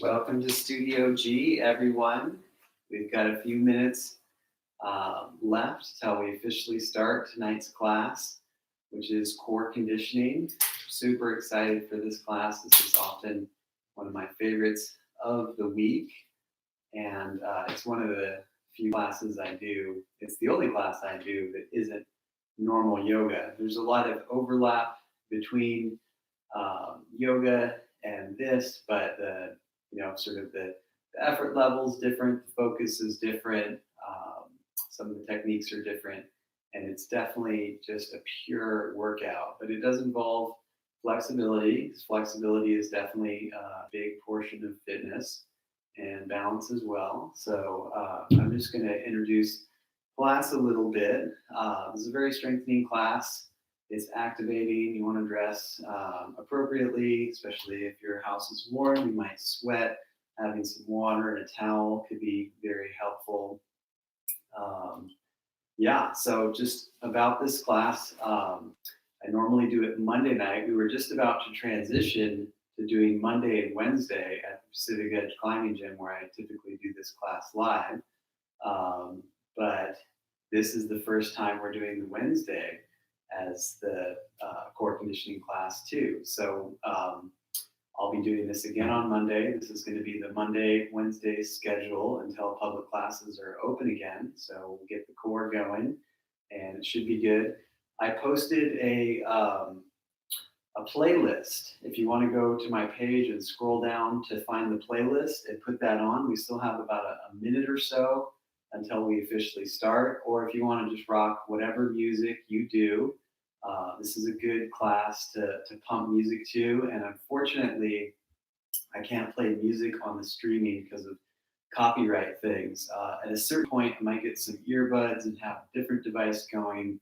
Welcome to Studio G, everyone. We've got a few minutes left till we officially start tonight's class, which is core conditioning. Super excited for this class. This is often one of my favorites of the week, and it's one of the few classes I do. It's the only class I do that isn't normal yoga. There's a lot of overlap between yoga and this, but sort of the effort level's different, the focus is different, some of the techniques are different, and it's definitely just a pure workout. But it does involve flexibility. Flexibility is definitely a big portion of fitness and balance as well. So I'm just going to introduce class a little bit. This is a very strengthening class. It's activating. You want to dress appropriately, especially if your house is warm. You might sweat. Having some water and a towel could be very helpful. So just about this class, I normally do it Monday night. We were just about to transition to doing Monday and Wednesday at the Pacific Edge Climbing Gym, where I typically do this class live. But this is the first time we're doing the Wednesday as the core conditioning class too. So I'll be doing this again on Monday. This is going to be the Monday, Wednesday schedule until public classes are open again. So we'll get the core going and it should be good. I posted a playlist. If you want to go to my page and scroll down to find the playlist and put that on, we still have about a minute or so until we officially start. Or if you want to just rock whatever music you do, this is a good class to pump music to. And unfortunately, I can't play music on the streaming because of copyright things. At a certain point, I might get some earbuds and have a different device going,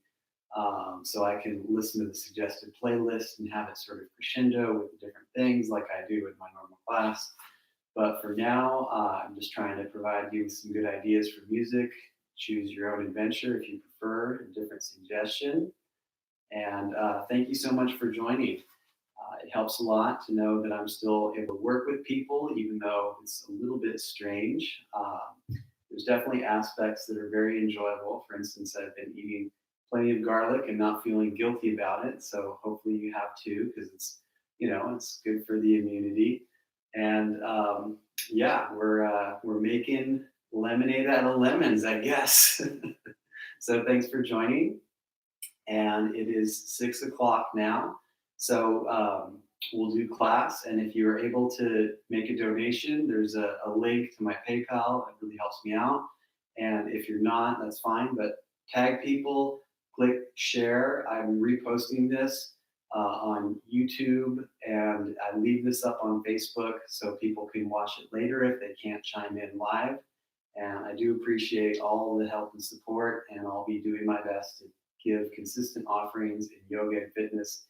so I can listen to the suggested playlist and have it sort of crescendo with the different things like I do in my normal class. But for now, I'm just trying to provide you with some good ideas for music. Choose your own adventure if you prefer a different suggestion. And thank you so much for joining. It helps a lot to know that I'm still able to work with people, even though it's a little bit strange. There's definitely aspects that are very enjoyable. For instance, I've been eating plenty of garlic and not feeling guilty about it. So hopefully you have too, because it's good for the immunity. And we're making lemonade out of lemons, I guess. So thanks for joining. And it is 6 o'clock now. So we'll do class. And if you're able to make a donation, there's a link to my PayPal. It really helps me out. And if you're not, that's fine. But tag people, click share. I'm reposting this on YouTube, and I leave this up on Facebook so people can watch it later if they can't chime in live. And I do appreciate all the help and support, and I'll be doing my best to give consistent offerings in yoga and fitness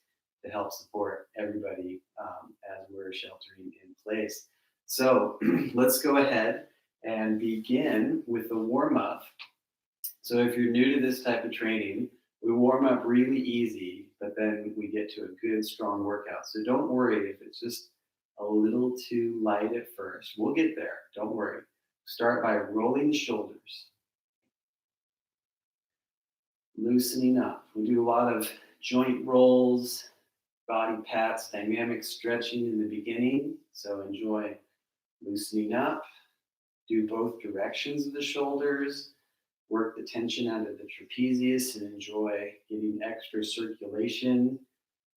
to help support everybody as we're sheltering in place. So let's go ahead and begin with the warm-up. So if you're new to this type of training, we warm up really easy, but then we get to a good, strong workout. So don't worry if it's just a little too light at first. We'll get there. Don't worry. Start by rolling the shoulders. Loosening up. We do a lot of joint rolls, body pats, dynamic stretching in the beginning. So enjoy loosening up. Do both directions of the shoulders. Work the tension out of the trapezius and enjoy getting extra circulation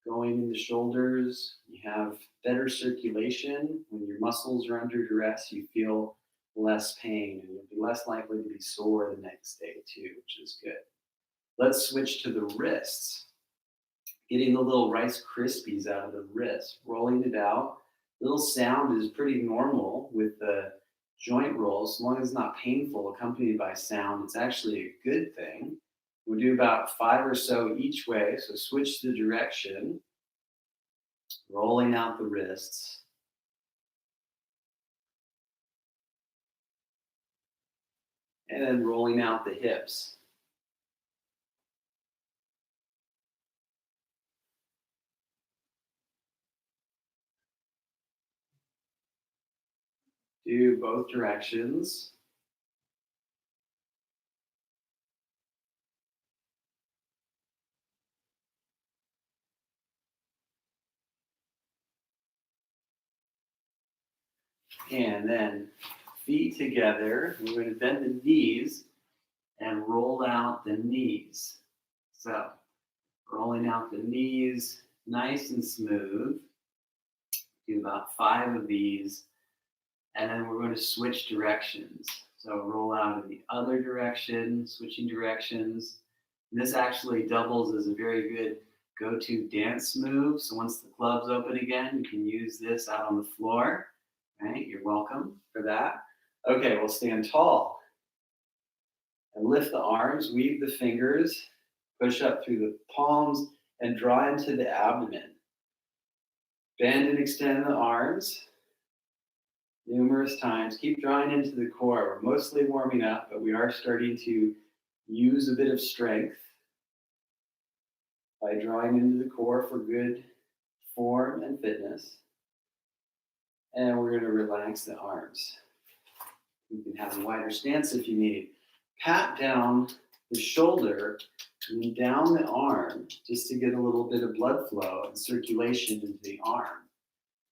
going in the shoulders. You have better circulation. When your muscles are under duress, you feel less pain and you'll be less likely to be sore the next day too, which is good. Let's switch to the wrists. Getting the little Rice Krispies out of the wrist, rolling it out. Little sound is pretty normal with the joint rolls, as long as it's not painful, accompanied by sound. It's actually a good thing. We'll do about 5 or so each way. So switch the direction, rolling out the wrists. And then rolling out the hips. Do both directions. And then feet together. We're going to bend the knees and roll out the knees. So, rolling out the knees nice and smooth. Do about 5 of these. And then we're going to switch directions. So roll out in the other direction, switching directions. And this actually doubles as a very good go-to dance move. So once the club's open again, you can use this out on the floor. Right? You're welcome for that. Okay, we'll stand tall. And lift the arms, weave the fingers, push up through the palms, and draw into the abdomen. Bend and extend the arms numerous times. Keep drawing into the core. We're mostly warming up, but we are starting to use a bit of strength by drawing into the core for good form and fitness. And we're going to relax the arms. You can have a wider stance if you need. Pat down the shoulder and then down the arm just to get a little bit of blood flow and circulation into the arm.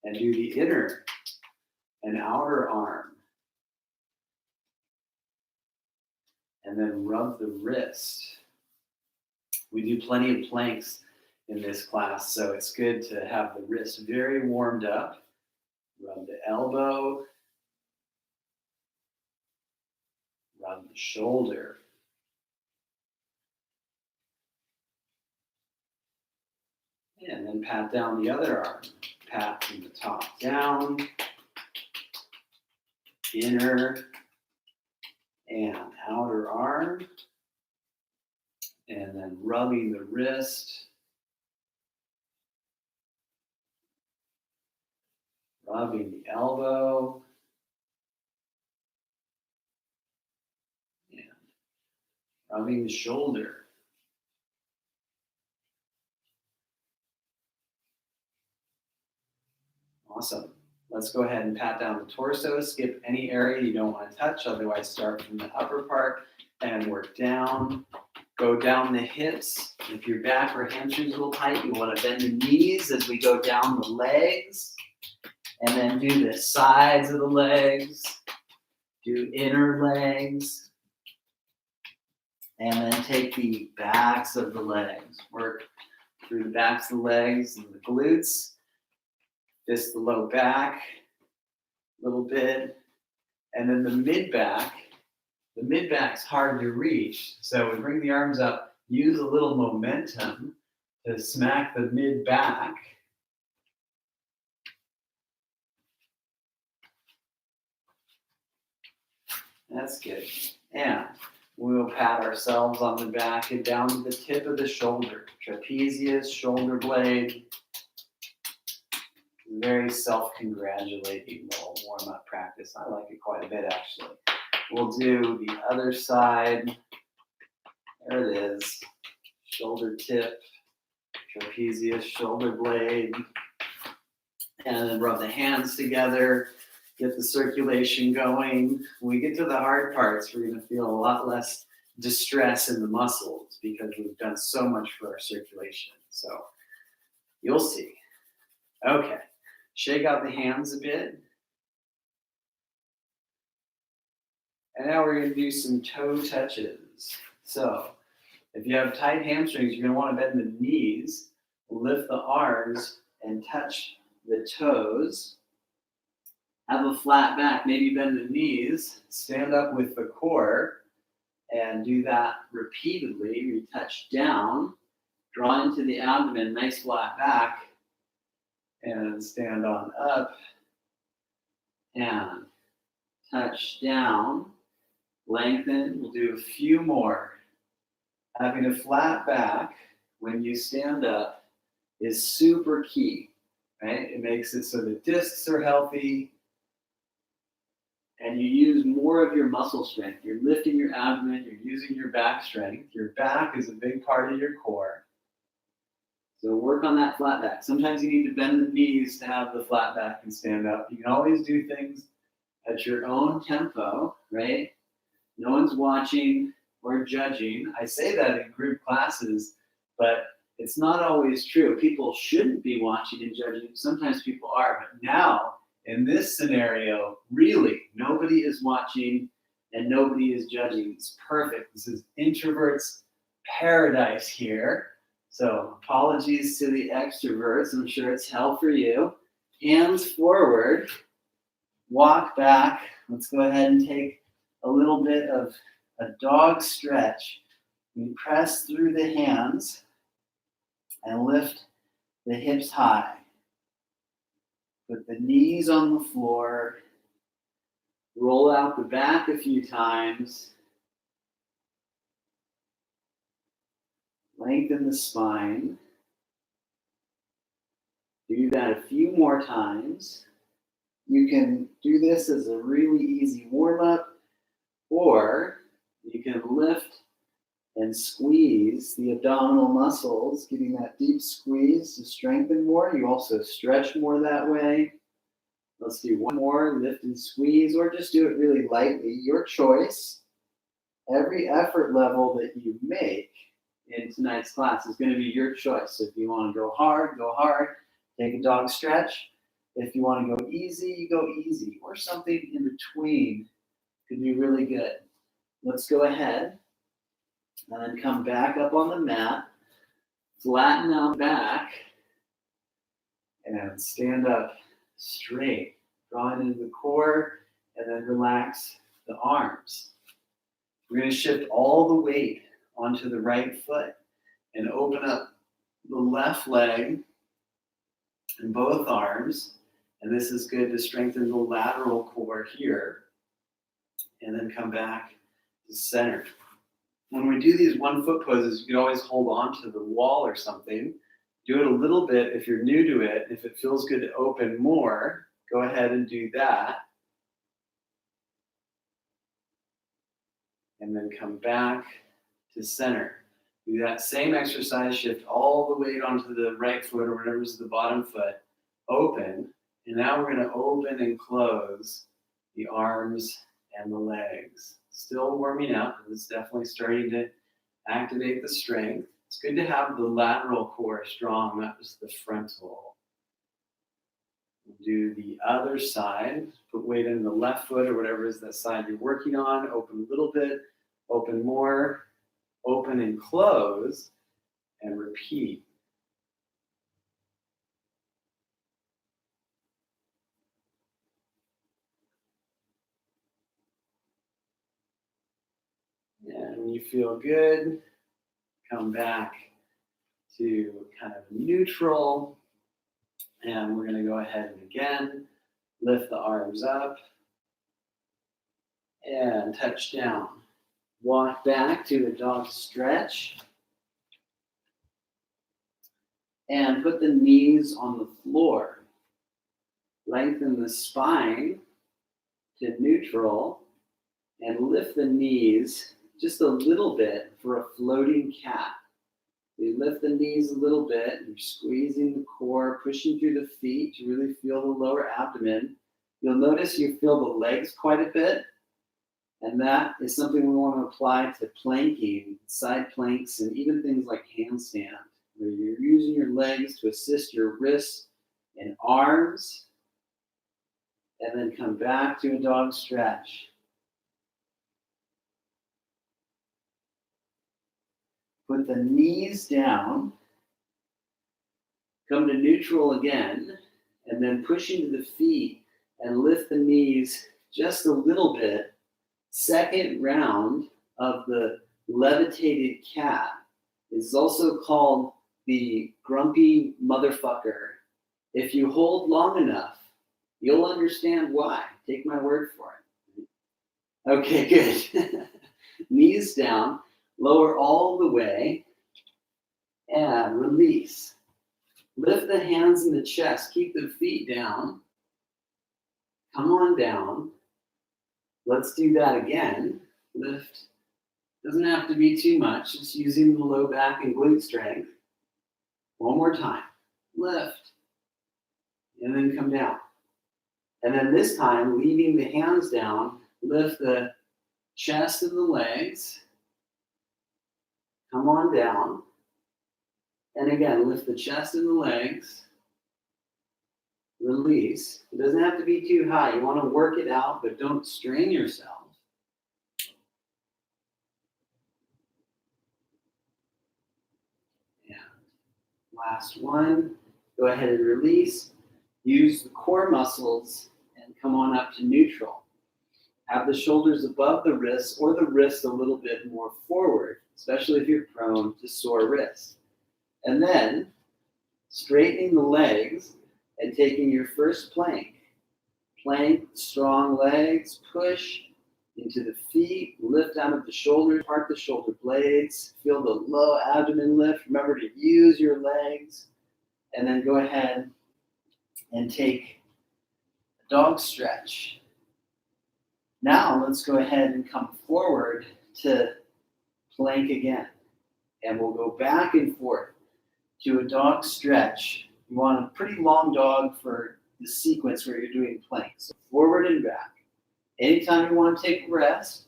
And do the inner and outer arm. And then rub the wrist. We do plenty of planks in this class, so it's good to have the wrist very warmed up. Rub the elbow. Rub the shoulder. And then pat down the other arm. Pat from the top down. Inner and outer arm. And then rubbing the wrist. Rubbing the elbow. And rubbing the shoulder. Awesome. Let's go ahead and pat down the torso. Skip any area you don't want to touch. Otherwise, start from the upper part and work down. Go down the hips. If your back or hamstrings are a little tight, you want to bend the knees as we go down the legs. And then do the sides of the legs. Do inner legs. And then take the backs of the legs. Work through the backs of the legs and the glutes. Just the low back a little bit. And then the mid-back. The mid-back's hard to reach. So we bring the arms up, use a little momentum to smack the mid-back. That's good. And we'll pat ourselves on the back and down to the tip of the shoulder. Trapezius, shoulder blade. Very self-congratulating little warm-up practice. I like it quite a bit, actually. We'll do the other side. There it is. Shoulder tip, trapezius, shoulder blade. And then rub the hands together. Get the circulation going. When we get to the hard parts, we're going to feel a lot less distress in the muscles because we've done so much for our circulation. So you'll see. Okay. Shake out the hands a bit. And now we're going to do some toe touches. So if you have tight hamstrings, you're going to want to bend the knees, lift the arms, and touch the toes. Have a flat back, maybe bend the knees, stand up with the core, and do that repeatedly. We touch down, draw into the abdomen, nice flat back, and stand on up, and touch down, lengthen. We'll do a few more. Having a flat back when you stand up is super key, right? It makes it so the discs are healthy, and you use more of your muscle strength. You're lifting your abdomen, you're using your back strength. Your back is a big part of your core. So work on that flat back. Sometimes you need to bend the knees to have the flat back and stand up. You can always do things at your own tempo, right? No one's watching or judging. I say that in group classes, but it's not always true. People shouldn't be watching and judging. Sometimes people are, but now in this scenario, really, nobody is watching and nobody is judging. It's perfect. This is introverts paradise here. So apologies to the extroverts. I'm sure it's hell for you. Hands forward, walk back. Let's go ahead and take a little bit of a dog stretch. We press through the hands and lift the hips high. Put the knees on the floor. Roll out the back a few times. Lengthen the spine. Do that a few more times. You can do this as a really easy warm-up, or you can lift and squeeze the abdominal muscles, getting that deep squeeze to strengthen more. You also stretch more that way. Let's do one more, lift and squeeze, or just do it really lightly. Your choice. Every effort level that you make in tonight's class is going to be your choice. So if you want to go hard, go hard. Take a dog stretch. If you want to go easy, you go easy. Or something in between could be really good. Let's go ahead and then come back up on the mat. Flatten out back. And stand up straight. Draw into the core and then relax the arms. We're going to shift all the weight onto the right foot and open up the left leg and both arms. And this is good to strengthen the lateral core here. And then come back to center. When we do these 1 foot poses, you can always hold on to the wall or something. Do it a little bit if you're new to it. If it feels good to open more, go ahead and do that. And then come back to center. Do that same exercise, shift all the weight onto the right foot or whatever's the bottom foot. Open. And now we're going to open and close the arms and the legs. Still warming up. It's definitely starting to activate the strength. It's good to have the lateral core strong, not just the frontal. Do the other side. Put weight in the left foot or whatever is that side you're working on. Open a little bit. Open more. Open and close. And repeat. And when you feel good, come back to kind of neutral. And we're going to go ahead and again lift the arms up and touch down. Walk back to a dog stretch. And put the knees on the floor. Lengthen the spine to neutral and lift the knees just a little bit for a floating cat. You lift the knees a little bit, you're squeezing the core, pushing through the feet to really feel the lower abdomen. You'll notice you feel the legs quite a bit, and that is something we want to apply to planking, side planks, and even things like handstand, where you're using your legs to assist your wrists and arms, and then come back to a dog stretch. Put the knees down, come to neutral again, and then push into the feet and lift the knees just a little bit. Second round of the levitated cat is also called the grumpy motherfucker. If you hold long enough, you'll understand why. Take my word for it. Okay, good. Knees down. Lower all the way and release. Lift the hands in the chest. Keep the feet down. Come on down. Let's do that again. Lift. Doesn't have to be too much. Just using the low back and glute strength. One more time. Lift. And then come down. And then this time, leaving the hands down, lift the chest and the legs. Come on down. And again, lift the chest and the legs. Release. It doesn't have to be too high. You want to work it out, but don't strain yourself. And last one. Go ahead and release. Use the core muscles and come on up to neutral. Have the shoulders above the wrists or the wrists a little bit more forward, especially if you're prone to sore wrists. And then straightening the legs and taking your first plank. Plank, strong legs, push into the feet, lift out of the shoulders, part the shoulder blades, feel the low abdomen lift. Remember to use your legs. And then go ahead and take a dog stretch. Now let's go ahead and come forward to plank again. And we'll go back and forth to a dog stretch. You want a pretty long dog for the sequence where you're doing planks. So forward and back. Anytime you want to take a rest,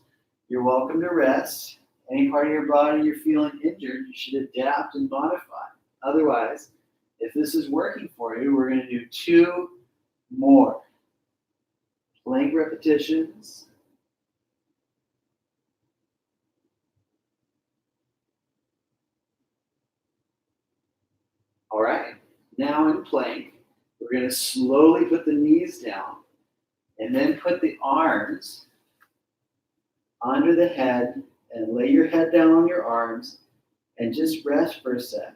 you're welcome to rest. Any part of your body you're feeling injured, you should adapt and modify. Otherwise, if this is working for you, we're going to do 2 more plank repetitions. All right, now in plank, we're going to slowly put the knees down and then put the arms under the head and lay your head down on your arms and just rest for a sec.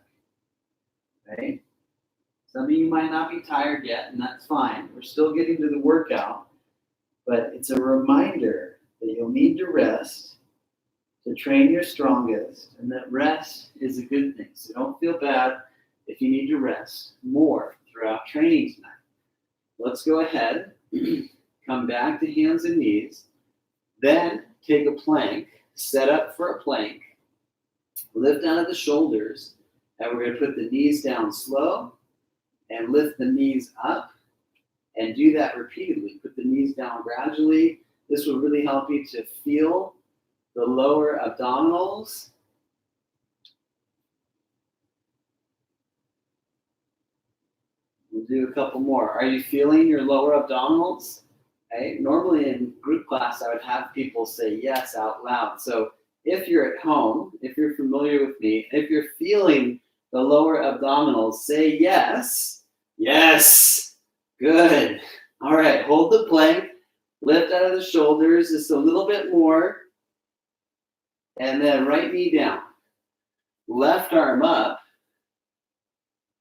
Okay? Some of you might not be tired yet, and that's fine. We're still getting to the workout, but it's a reminder that you'll need to rest to train your strongest, and that rest is a good thing. So don't feel bad if you need to rest more throughout training tonight. Let's go ahead, come back to hands and knees, then take a plank, set up for a plank, lift out of the shoulders, and we're going to put the knees down slow and lift the knees up and do that repeatedly. Put the knees down gradually. This will really help you to feel the lower abdominals. We'll do a couple more. Are you feeling your lower abdominals? Okay. Normally in group class, I would have people say yes out loud. So if you're at home, if you're familiar with me, if you're feeling the lower abdominals, say yes. Yes. Good. All right. Hold the plank. Lift out of the shoulders just a little bit more. And then right knee down. Left arm up.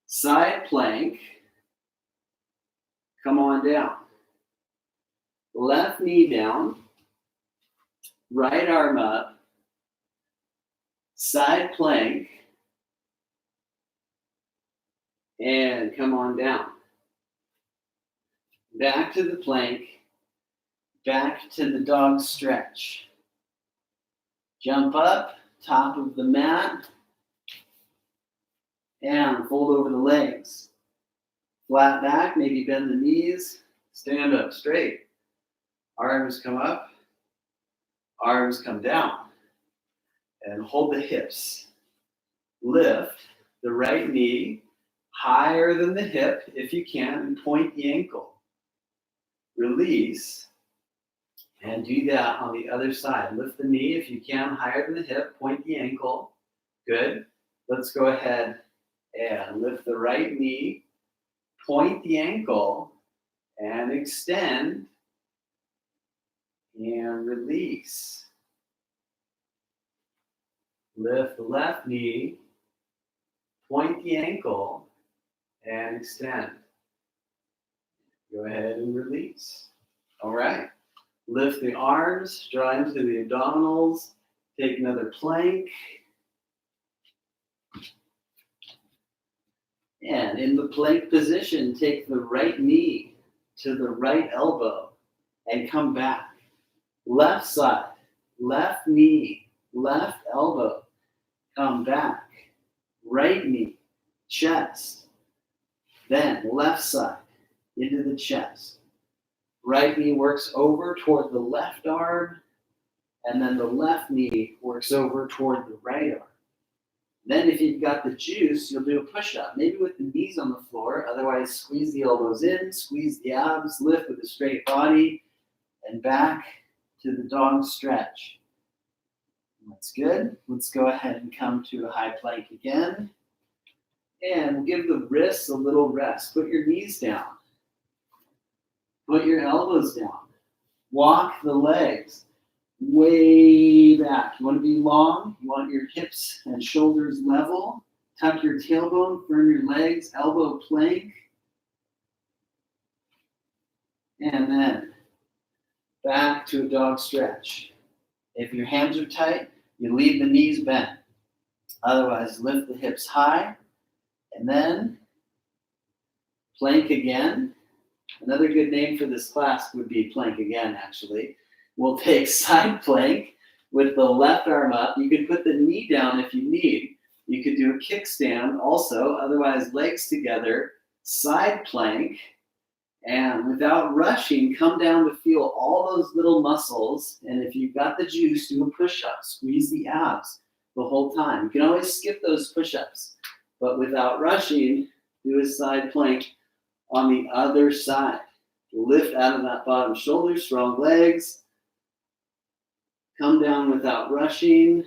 Side plank. Come on down. Left knee down. Right arm up. Side plank. And come on down. Back to the plank. Back to the dog stretch. Jump up, top of the mat. And fold over the legs. Flat back, maybe bend the knees. Stand up straight. Arms come up. Arms come down. And hold the hips. Lift the right knee higher than the hip if you can, and point the ankle. Release, and do that on the other side. Lift the knee if you can, higher than the hip, point the ankle. Good. Let's go ahead and lift the right knee, point the ankle, and extend, and release. Lift the left knee, point the ankle, and extend. Go ahead and release. All right. Lift the arms, draw into the abdominals. Take another plank. And in the plank position, take the right knee to the right elbow and come back. Left side, left knee, left elbow. Come back. Right knee, chest. Then left side into the chest. Right knee works over toward the left arm, and then the left knee works over toward the right arm. Then if you've got the juice, you'll do a push-up, maybe with the knees on the floor. Otherwise, squeeze the elbows in, squeeze the abs, lift with a straight body, and back to the dog stretch. That's good. Let's go ahead and come to a high plank again. And give the wrists a little rest. Put your knees down. Put your elbows down. Walk the legs way back. You want to be long. You want your hips and shoulders level. Tuck your tailbone, firm your legs, elbow plank. And then back to a dog stretch. If your hands are tight, you leave the knees bent. Otherwise, lift the hips high. And then plank again. Another good name for this class would be plank again, actually. We'll take side plank with the left arm up. You could put the knee down if you need. You could do a kickstand also. Otherwise, legs together, side plank. And without rushing, come down to feel all those little muscles. And if you've got the juice, do a push-up. Squeeze the abs the whole time. You can always skip those push-ups. But without rushing, do a side plank on the other side. Lift out of that bottom shoulder, strong legs. Come down without rushing.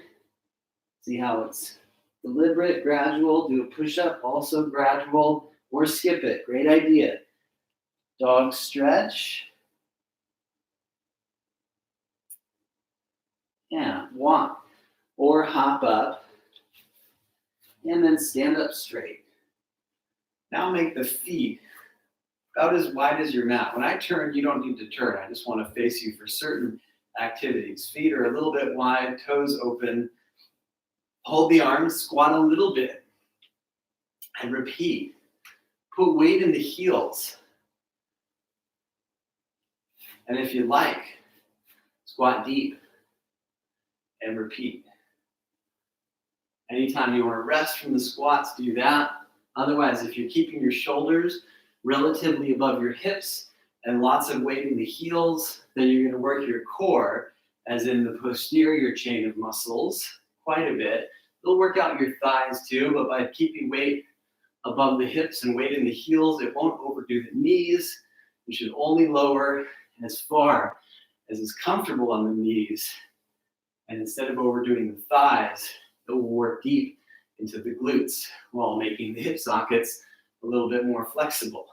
See how it's deliberate, gradual. Do a push-up, also gradual, or skip it. Great idea. Dog stretch. And walk or hop up. And then stand up straight. Now make the feet about as wide as your mat. When I turn, you don't need to turn. I just want to face you for certain activities. Feet are a little bit wide, toes open. Hold the arms, squat a little bit. And repeat. Put weight in the heels. And if you like, squat deep and repeat. Anytime you want to rest from the squats, do that. Otherwise, if you're keeping your shoulders relatively above your hips and lots of weight in the heels, then you're going to work your core, as in the posterior chain of muscles, quite a bit. It'll work out your thighs too, but by keeping weight above the hips and weight in the heels, it won't overdo the knees. You should only lower as far as is comfortable on the knees. And instead of overdoing the thighs, it will work deep into the glutes while making the hip sockets a little bit more flexible.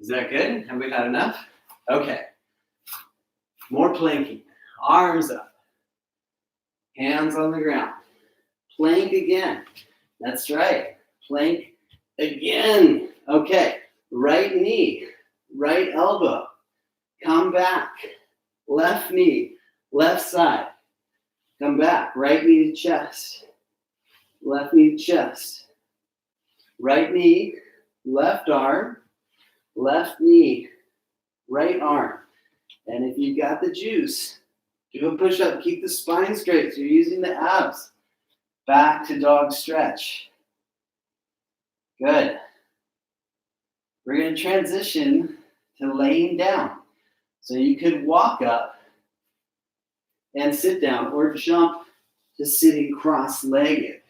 Is that good? Have we had enough? Okay. More planking. Arms up. Hands on the ground. Plank again. That's right. Plank again. Okay. Right knee. Right elbow. Come back. Left knee. Left side. Come back. Right knee to chest. Left knee to chest. Right knee. Left arm. Left knee. Right arm. And if you got the juice, do a push-up. Keep the spine straight so you're using the abs. Back to dog stretch. Good. We're going to transition to laying down. So you could walk up and sit down or jump to sitting cross-legged,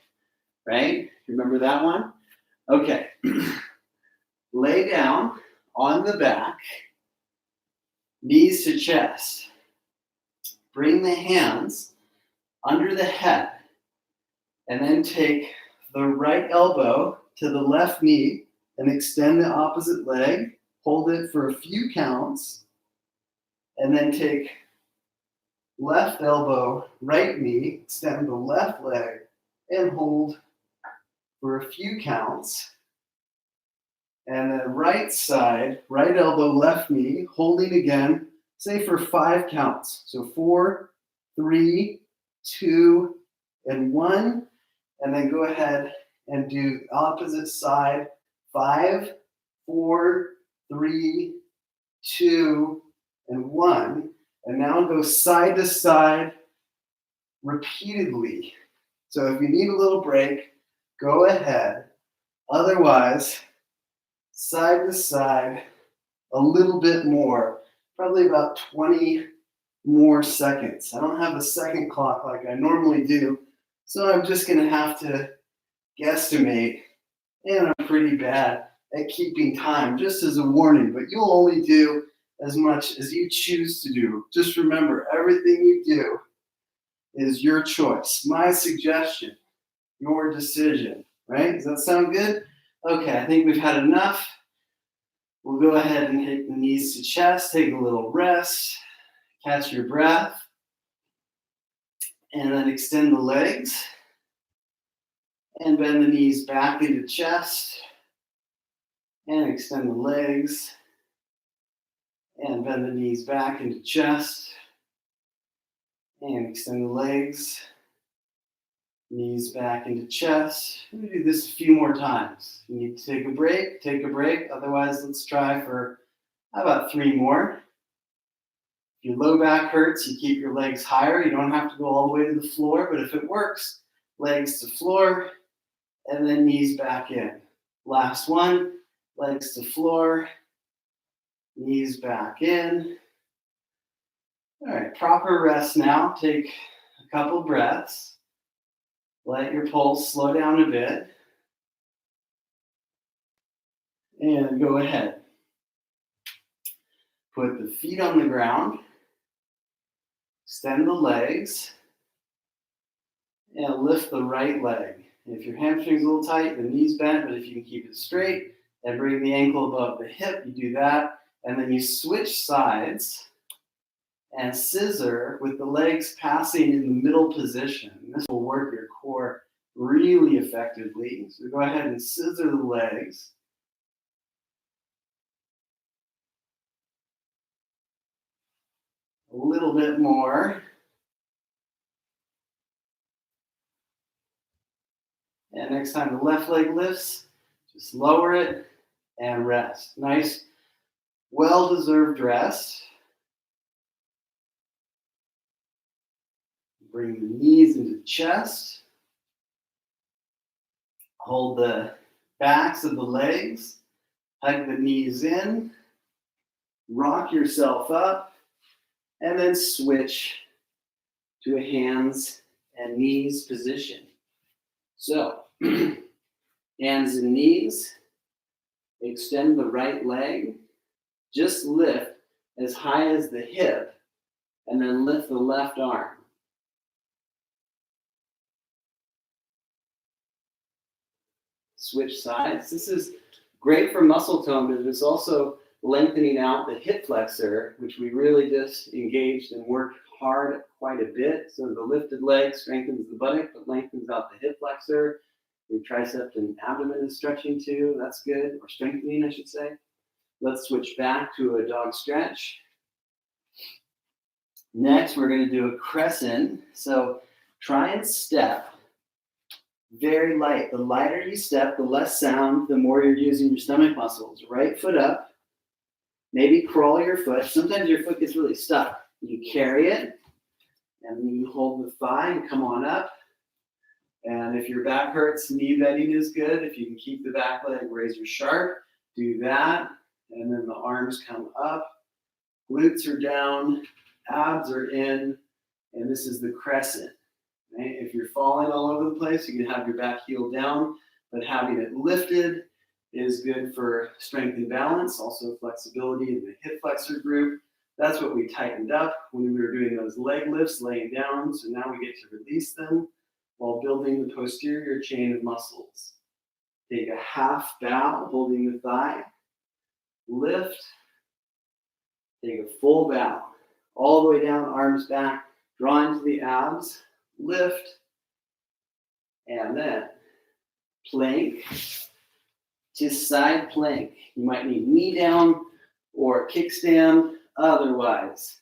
right? Remember that one? Okay. Lay down on the back, knees to chest. Bring the hands under the head and then take the right elbow to the left knee and extend the opposite leg. Hold it for a few counts. And then take left elbow, right knee, extend the left leg, and hold for a few counts. And then right side, right elbow, left knee, holding again, say for 5 counts. So 4, 3, 2, and 1. And then go ahead and do opposite side, 5, 4, 3, 2, and 1. And now go side to side repeatedly. So if you need a little break, go ahead. Otherwise, side to side a little bit more probably about 20 more seconds. I don't have a second clock like I normally do, so I'm just going to have to guesstimate, and I'm pretty bad at keeping time, just as a warning, but you'll only do as much as you choose to do. Just remember, everything you do is your choice. My suggestion, your decision, right? Does that sound good? Okay, I think we've had enough. We'll go ahead and take the knees to chest, take a little rest, catch your breath, and then extend the legs, and bend the knees back into chest, and extend the legs, and bend the knees back into chest, and extend the legs, knees back into chest. We're gonna do this a few more times. You need to take a break, take a break. Otherwise, let's try for about 3 more. If your low back hurts, you keep your legs higher. You don't have to go all the way to the floor, but if it works, legs to floor, and then knees back in. Last one, legs to floor, knees back in. All right, proper rest now. Take a couple breaths. Let your pulse slow down a bit. And go ahead. Put the feet on the ground. Extend the legs. And lift the right leg. If your hamstring's a little tight, the knee's bent, but if you can keep it straight and bring the ankle above the hip, you do that. And then you switch sides and scissor with the legs passing in the middle position. This will work your core really effectively. So go ahead and scissor the legs. A little bit more. And next time the left leg lifts, just lower it and rest. Nice, well-deserved rest. Bring the knees into the chest. Hold the backs of the legs. Hug the knees in. Rock yourself up. And then switch to a hands and knees position. So, hands and knees. Extend the right leg. Just lift as high as the hip. And then lift the left arm. Switch sides. This is great for muscle tone, but it's also lengthening out the hip flexor, which we really just engaged and worked hard quite a bit. So the lifted leg strengthens the buttock, but lengthens out the hip flexor. Your tricep and abdomen is stretching too. That's good, or strengthening, I should say. Let's switch back to a dog stretch. Next, we're going to do a crescent. So try and step very light. The lighter you step, the less sound, the more you're using your stomach muscles. Right foot up. Maybe crawl your foot. Sometimes your foot gets really stuck. You carry it, and then you hold the thigh and come on up. And if your back hurts, knee bending is good. If you can keep the back leg razor sharp, do that. And then the arms come up. Glutes are down. Abs are in. And this is the crescent. Right? If you're falling all over the place, you can have your back heel down, but having it lifted is good for strength and balance, also flexibility in the hip flexor group. That's what we tightened up when we were doing those leg lifts, laying down. So now we get to release them while building the posterior chain of muscles. Take a half bow, holding the thigh. Lift. Take a full bow. All the way down, arms back. Draw into the abs. Lift. And then plank to side plank. You might need knee down or kickstand. Otherwise,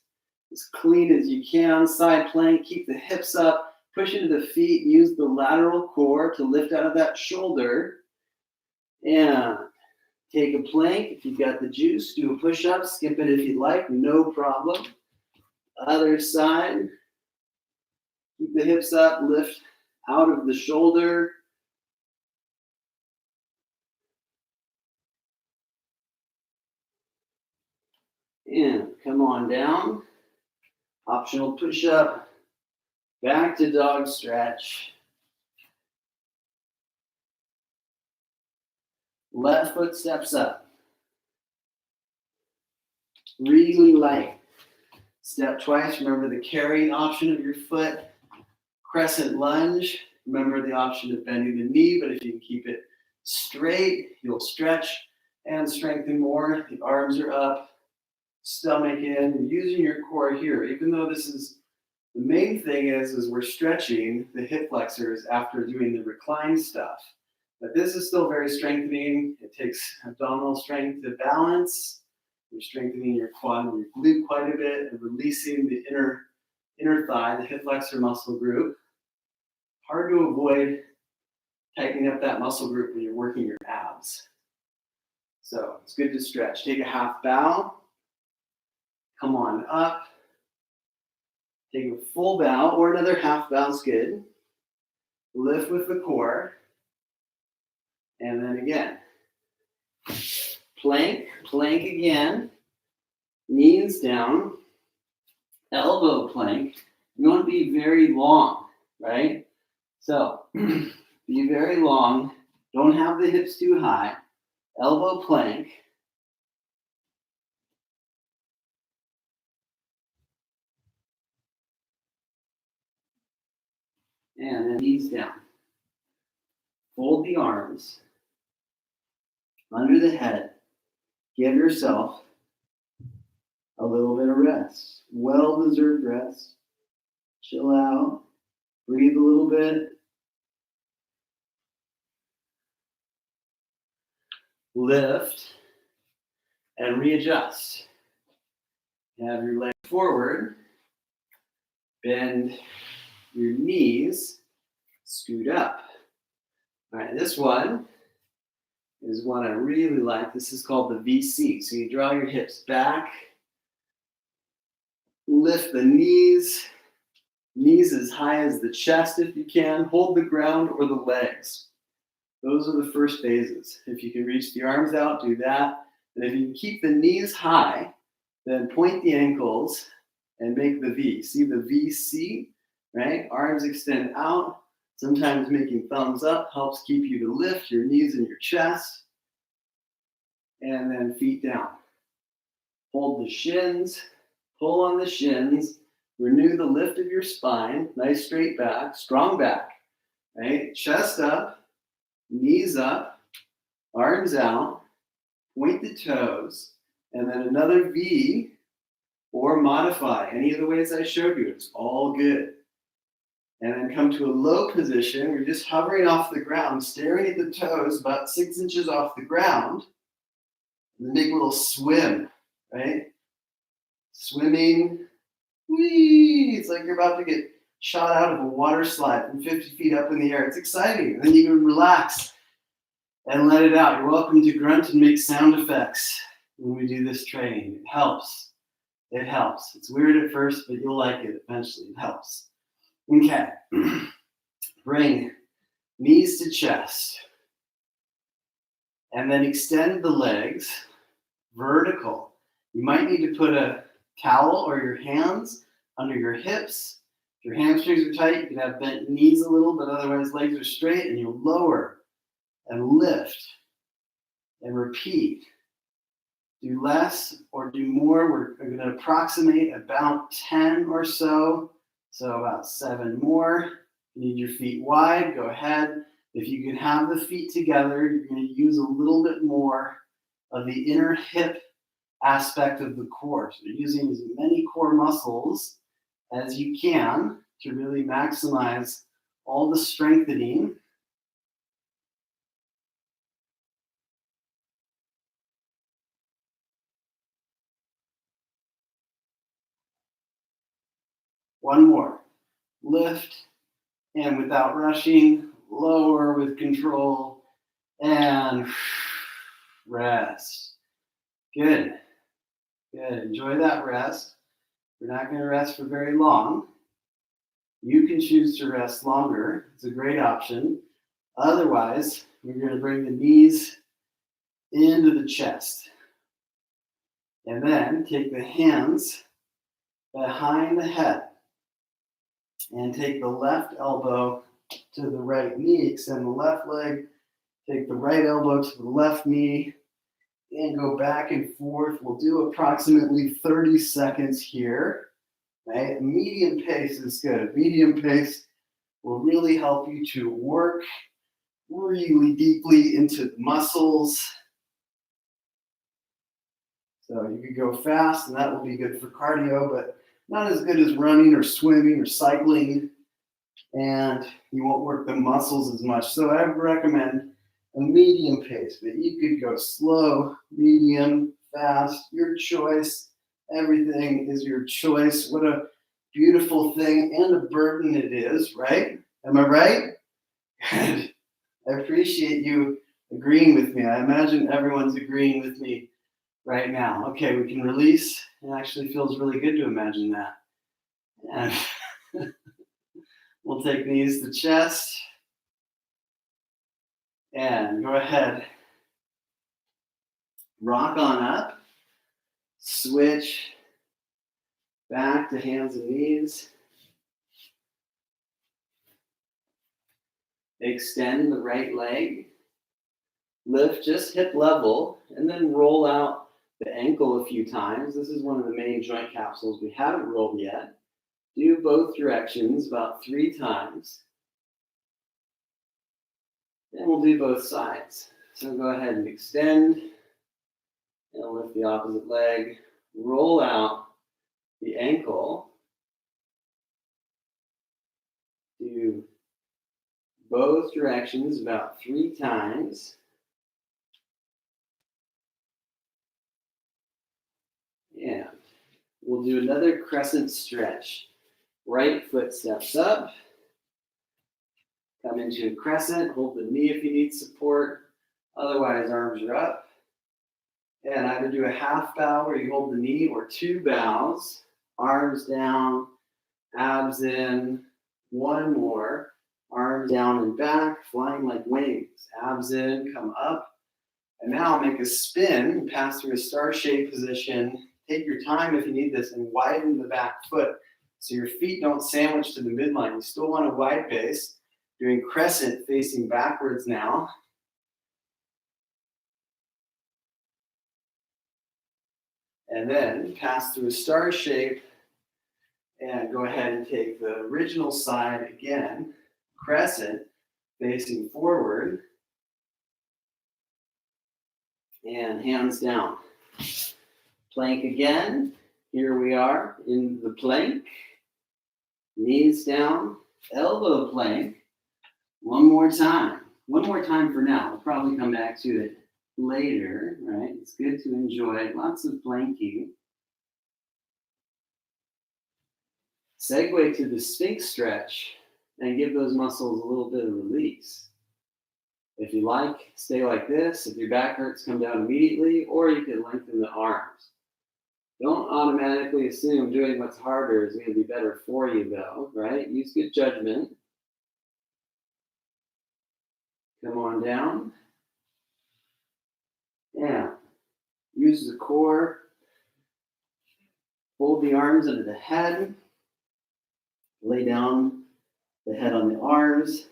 as clean as you can, side plank. Keep the hips up. Push into the feet. Use the lateral core to lift out of that shoulder. And take a plank. If you've got the juice, do a push-up. Skip it if you'd like. No problem. Other side. Keep the hips up. Lift out of the shoulder. And come on down. Optional push-up. Back to dog stretch. Left foot steps up. Really light. Step twice. Remember the carrying option of your foot. Crescent lunge. Remember the option of bending the knee, but if you can keep it straight, you'll stretch and strengthen more. The arms are up, stomach in. You're using your core here. Even though this is, the main thing is we're stretching the hip flexors after doing the recline stuff. But this is still very strengthening. It takes abdominal strength to balance. You're strengthening your quad and your glute quite a bit and releasing the inner thigh, the hip flexor muscle group. Hard to avoid tightening up that muscle group when you're working your abs. So it's good to stretch. Take a half bow. Come on up. Take a full bow or another half bow is good. Lift with the core. And then again. Plank again. Knees down. Elbow plank. You want to be very long, right? So be very long. Don't have the hips too high. Elbow plank. And then knees down. Fold the arms under the head. Give yourself a little bit of rest. Well-deserved rest. Chill out. Breathe a little bit. Lift and readjust. Have your leg forward. Bend your knees. Scoot up. All right, this one is one I really like. This is called the VC. So you draw your hips back. Lift the knees. Knees as high as the chest if you can. Hold the ground or the legs. Those are the first phases. If you can reach the arms out, do that. And if you can keep the knees high, then point the ankles and make the V. See the VC, right? Arms extend out. Sometimes making thumbs up helps keep you to lift your knees and your chest. And then feet down. Hold the shins. Pull on the shins. Renew the lift of your spine. Nice straight back. Strong back. Right? Chest up. Knees up, arms out, point the toes, and then another V or modify. Any of the ways I showed you, it's all good. And then come to a low position. We're just hovering off the ground, staring at the toes about 6 inches off the ground. And then make a little swim, right? Swimming. Whee! It's like you're about to get shot out of a water slide from 50 feet up in the air. It's exciting. And then you can relax and let it out. You're welcome to grunt and make sound effects when we do this training. It helps. It helps. It's weird at first, but you'll like it eventually. It helps. Okay. Bring knees to chest. And then extend the legs vertical. You might need to put a towel or your hands under your hips. If your hamstrings are tight, you can have bent knees a little, but otherwise legs are straight, and you'll lower and lift and repeat. Do less or do more. We're going to approximate about 10 or so. So about 7 more. You need your feet wide, go ahead. If you can have the feet together, you're going to use a little bit more of the inner hip aspect of the core. So you're using as many core muscles as you can to really maximize all the strengthening. One more. Lift, and without rushing, lower with control, and rest. Good. Good. Enjoy that rest. We're not going to rest for very long. You can choose to rest longer. It's a great option. Otherwise, we're going to bring the knees into the chest. And then take the hands behind the head and take the left elbow to the right knee, extend the left leg, take the right elbow to the left knee, and go back and forth. We'll do approximately 30 seconds here. Right? Medium pace is good. Medium pace will really help you to work really deeply into the muscles. So you could go fast, and that will be good for cardio, but not as good as running or swimming or cycling, and you won't work the muscles as much. So I would recommend a medium pace, but you could go slow, medium, fast, your choice. Everything is your choice. What a beautiful thing and a burden it is, right? Am I right? Good. I appreciate you agreeing with me. I imagine everyone's agreeing with me right now. Okay, we can release. It actually feels really good to imagine that. And we'll take knees to chest. And go ahead. Rock on up. Switch back to hands and knees. Extend the right leg. Lift just hip level, and then roll out the ankle a few times. This is one of the main joint capsules we haven't rolled yet. Do both directions about 3 times. And we'll do both sides. So go ahead and extend, and lift the opposite leg. Roll out the ankle. Do both directions about 3 times. And we'll do another crescent stretch. Right foot steps up. Come into a crescent. Hold the knee if you need support. Otherwise, arms are up. And either do a half bow where you hold the knee, or 2 bows. Arms down, abs in. 1 more. Arms down and back, flying like wings. Abs in, come up. And now make a spin, pass through a star shape position. Take your time if you need this, and widen the back foot so your feet don't sandwich to the midline. You still want a wide base. Doing crescent facing backwards now. And then pass through a star shape and go ahead and take the original side again. Crescent facing forward. And hands down. Plank again. Here we are in the plank. Knees down, elbow plank. One more time. One more time for now. We'll probably come back to it later, right? It's good to enjoy lots of planking. Segue to the Sphinx stretch and give those muscles a little bit of release. If you like, stay like this. If your back hurts, come down immediately, or you can lengthen the arms. Don't automatically assume doing what's harder is going to be better for you, though, right? Use good judgment. Come on down. Yeah. Use the core. Hold the arms under the head. Lay down the head on the arms.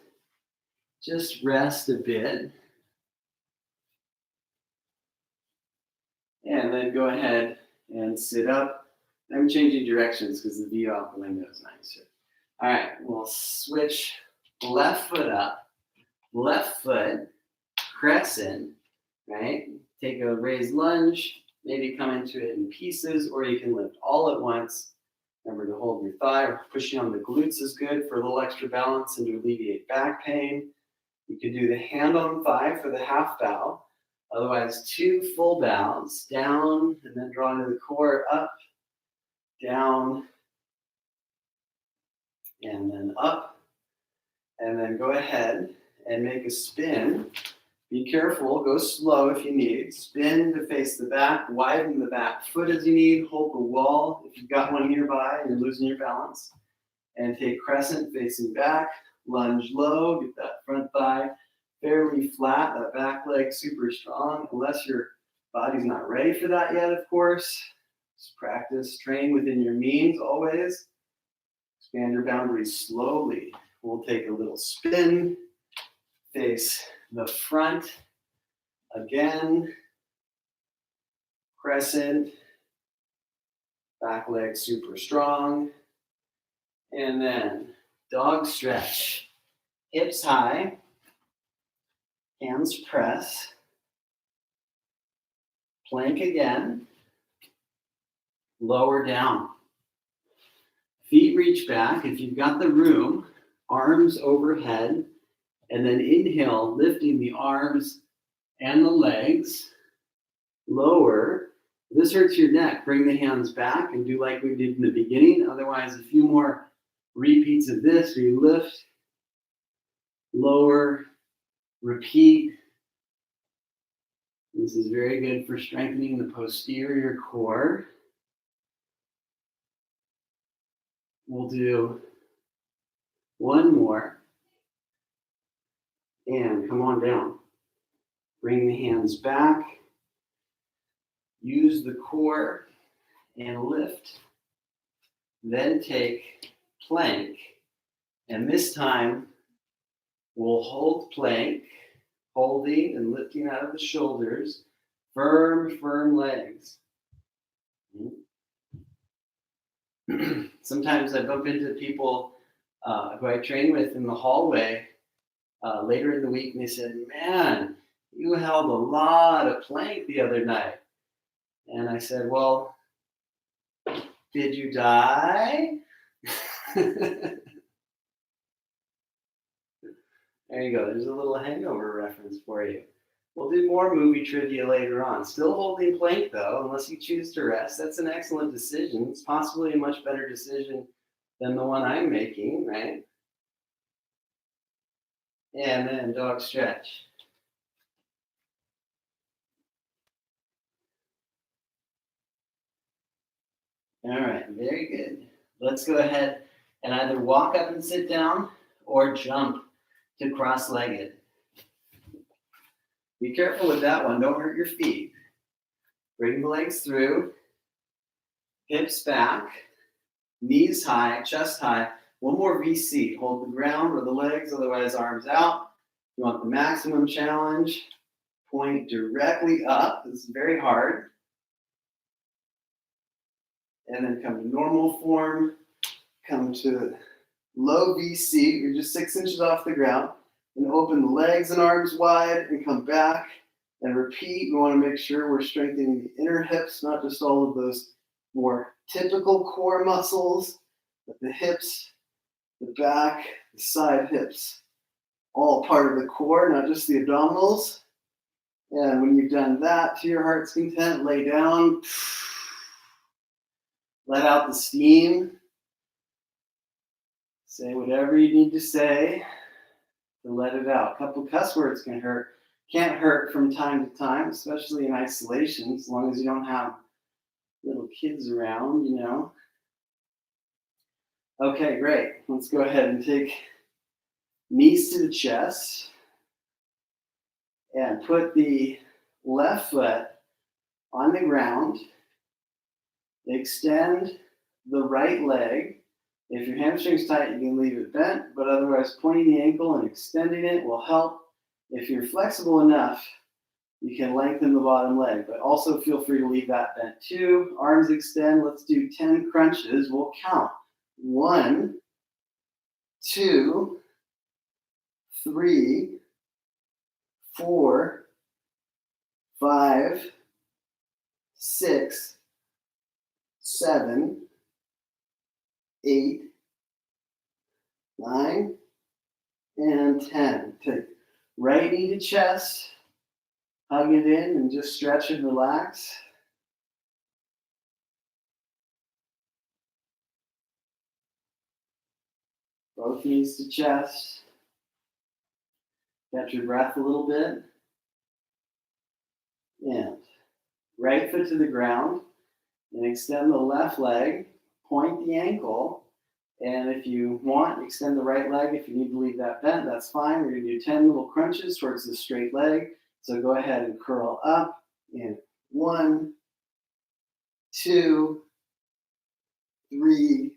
Just rest a bit. And then go ahead and sit up. I'm changing directions because the view out the window is nicer. All right, we'll switch left foot up, left foot, crescent, right? Take a raised lunge, maybe come into it in pieces, or you can lift all at once. Remember to hold your thigh. Pushing on the glutes is good for a little extra balance and to alleviate back pain. You can do the hand on thigh for the half bow. Otherwise, 2 full bows, down, and then draw into the core, up, down, and then up. And then go ahead and make a spin. Be careful, go slow if you need. Spin to face the back, widen the back foot as you need. Hold the wall if you've got one nearby and you're losing your balance. And take crescent facing back, lunge low, get that front thigh fairly flat, that back leg super strong, unless you're Body's not ready for that yet, of course. Just practice, train within your means always. Expand your boundaries slowly. We'll take a little spin, face the front again, crescent, back leg super strong, and then dog stretch. Hips high, hands press, plank again, lower down. Feet reach back. If you've got the room, arms overhead, and then inhale, lifting the arms and the legs. Lower. If this hurts your neck, bring the hands back and do like we did in the beginning. Otherwise, a few more repeats of this. You lift, lower, repeat. This is very good for strengthening the posterior core. We'll do one more. And come on down. Bring the hands back. Use the core and lift. Then take plank. And this time, we'll hold plank, holding and lifting out of the shoulders. Firm legs. Sometimes I bump into people who I train with in the hallway later in the week, and they said, "Man, you held a lot of plank the other night." And I said, "Well, did you die?" There you go. There's a little hangover reference for you. We'll do more movie trivia later on. Still holding plank, though, unless you choose to rest. That's an excellent decision. It's possibly a much better decision than the one I'm making, right? And then dog stretch. All right, very good. Let's go ahead and either walk up and sit down or jump to cross-legged. Be careful with that one. Don't hurt your feet. Bring the legs through. Hips back. Knees high, chest high. One more VC. Hold the ground or the legs, otherwise arms out. You want the maximum challenge. Point directly up. This is very hard. And then come to normal form. Come to low VC. You're just 6 inches off the ground. And open the legs and arms wide and come back and repeat. We want to make sure we're strengthening the inner hips, not just all of those more typical core muscles, but the hips, the back, the side hips, all part of the core, not just the abdominals. And when you've done that to your heart's content, lay down, let out the steam, say whatever you need to say to let it out. A couple cuss words can hurt. Can't hurt from time to time, especially in isolation, as long as you don't have little kids around, you know. Okay, great. Let's go ahead and take knees to the chest and put the left foot on the ground. Extend the right leg. If your hamstring's tight, you can leave it bent, but otherwise pointing the ankle and extending it will help. If you're flexible enough, you can lengthen the bottom leg, but also feel free to leave that bent too. Arms extend. Let's do 10 crunches. We'll count. 1, 2, 3, 4, 5, 6, 7, 8, 9, and 10. Take right knee to chest, hug it in, and just stretch and relax. Both knees to chest. Catch your breath a little bit. And right foot to the ground, and extend the left leg. Point the ankle, and if you want, extend the right leg. If you need to leave that bent, that's fine. We're going to do 10 little crunches towards the straight leg. So go ahead and curl up and 1, 2, 3,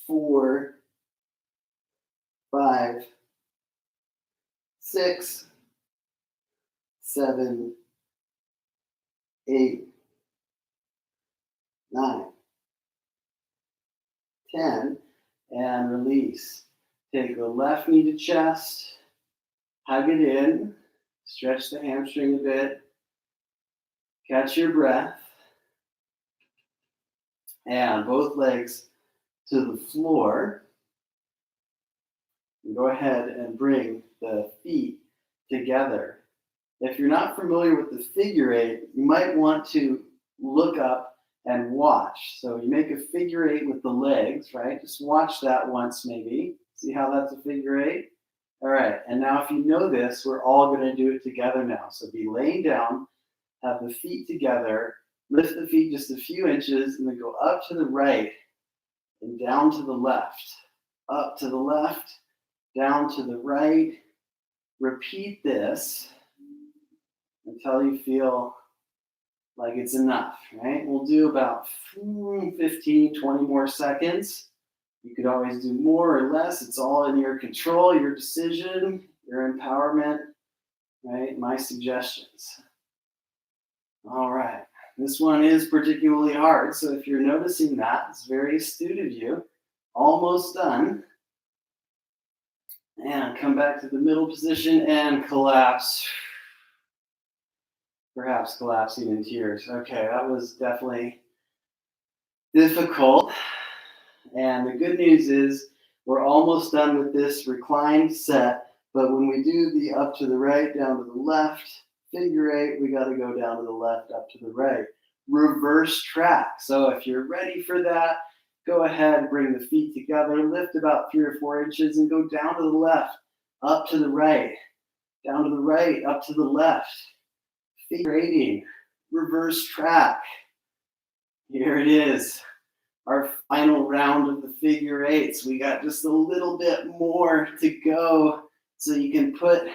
4, 5, 6, 7, 8, 9, 10, and release. Take the left knee to chest, hug it in, stretch the hamstring a bit, catch your breath, and both legs to the floor. And go ahead and bring the feet together. If you're not familiar with the figure eight, you might want to look up and watch. So you make a figure eight with the legs, right? Just watch that once maybe. See how that's a figure eight? All right, and now if you know this, we're all going to do it together now. So be laying down, have the feet together, lift the feet just a few inches, and then go up to the right and down to the left. Up to the left, down to the right. Repeat this until you feel like it's enough, right? We'll do about 15, 20 more seconds. You could always do more or less. It's all in your control, your decision, your empowerment, right? My suggestions. All right. This one is particularly hard, so if you're noticing that, it's very astute of you. Almost done. And come back to the middle position and collapse. Perhaps collapsing in tears. Okay, that was definitely difficult. And the good news is we're almost done with this reclined set, but when we do the up to the right, down to the left, figure eight, we got to go down to the left, up to the right. Reverse track. So if you're ready for that, go ahead, bring the feet together, lift about 3 or 4 inches and go down to the left, up to the right, down to the right, up to the left. Figure eighting, reverse track. Here it is, our final round of the figure eights. We got just a little bit more to go so you can put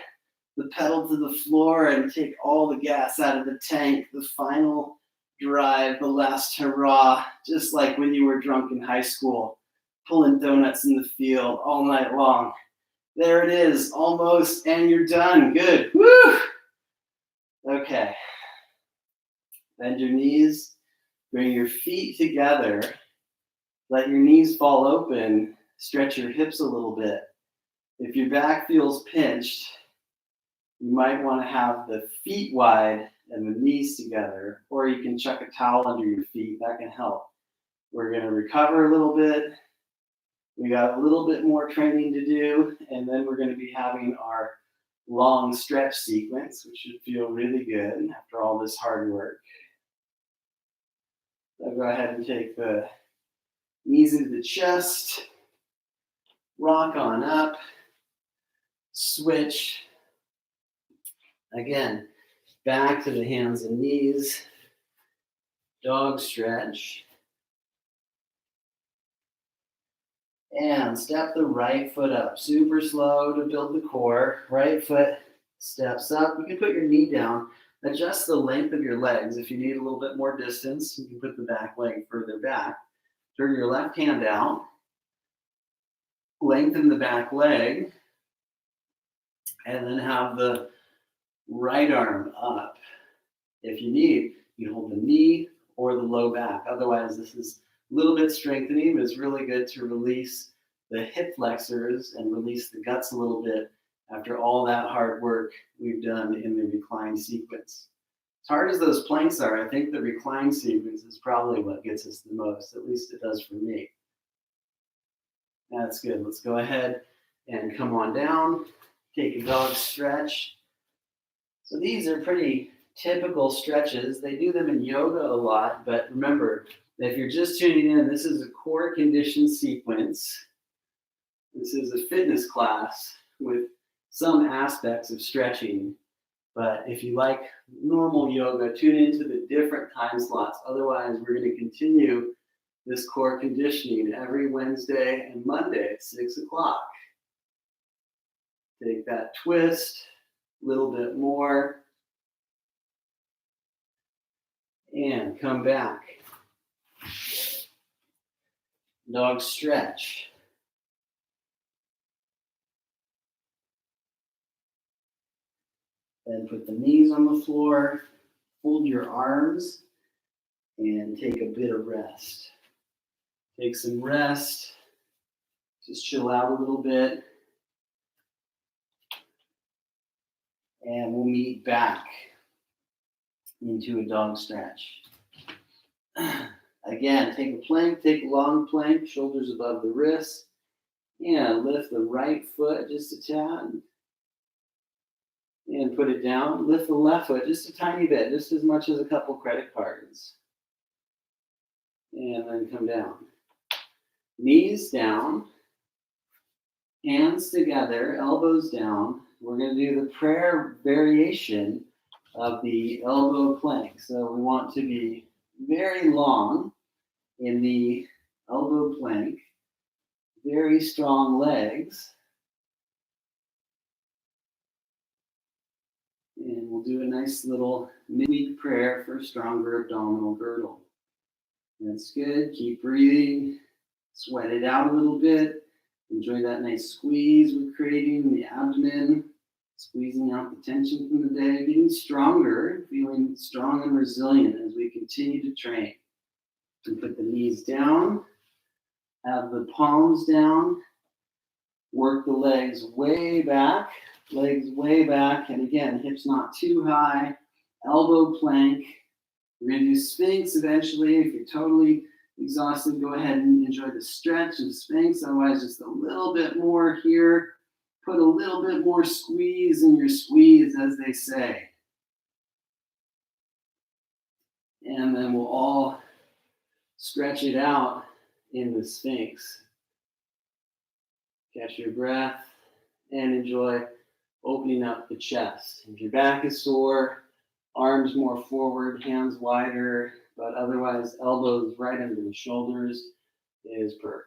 the pedal to the floor and take all the gas out of the tank. The final drive, the last hurrah, just like when you were drunk in high school, pulling donuts in the field all night long. There it is, almost, and you're done. Good. Woo! Okay. Bend your knees, bring your feet together, let your knees fall open, stretch your hips a little bit. If your back feels pinched, you might want to have the feet wide and the knees together, or you can chuck a towel under your feet. That can help. We're going to recover a little bit. We got a little bit more training to do, and then we're going to be having our long stretch sequence, which should feel really good after all this hard work. So go ahead and take the knees into the chest, rock on up, switch. Again, back to the hands and knees, dog stretch. And step the right foot up, super slow to build the core. Right foot steps up. You can put your knee down, adjust the length of your legs. If you need a little bit more distance, you can put the back leg further back. Turn your left hand out, lengthen the back leg, and then have the right arm up. If you need, you can hold the knee or the low back. Otherwise, this is a little bit strengthening, but it's really good to release the hip flexors and release the guts a little bit after all that hard work we've done in the recline sequence. As hard as those planks are, I think the recline sequence is probably what gets us the most. At least it does for me. That's good. Let's go ahead and come on down. Take a dog stretch. So these are pretty typical stretches. They do them in yoga a lot, but remember, if you're just tuning in, this is a core condition sequence. This is a fitness class with some aspects of stretching. But if you like normal yoga, tune into the different time slots. Otherwise, we're going to continue this core conditioning every Wednesday and Monday at 6 o'clock. Take that twist, a little bit more. And come back. Dog stretch. Then put the knees on the floor, fold your arms, and take a bit of rest. Take some rest. Just chill out a little bit. And we'll meet back into a dog stretch. Again, take a plank, take a long plank, shoulders above the wrists. And lift the right foot just a tad. And put it down. Lift the left foot just a tiny bit, just as much as a couple credit cards. And then come down. Knees down. Hands together, elbows down. We're going to do the prayer variation of the elbow plank. So we want to be very long in the elbow plank. Very strong legs. And we'll do a nice little midweek prayer for a stronger abdominal girdle. That's good. Keep breathing. Sweat it out a little bit. Enjoy that nice squeeze we're creating in the abdomen. Squeezing out the tension from the day. Getting stronger. Feeling strong and resilient as we continue to train. And put the knees down. Have the palms down. Work the legs way back. Legs way back. And again, hips not too high. Elbow plank. We're going to do Sphinx eventually. If you're totally exhausted, go ahead and enjoy the stretch of Sphinx. Otherwise, just a little bit more here. Put a little bit more squeeze in your squeeze, as they say. And then we'll all stretch it out in the Sphinx. Catch your breath and enjoy opening up the chest. If your back is sore, arms more forward, hands wider, but otherwise elbows right under the shoulders is perfect.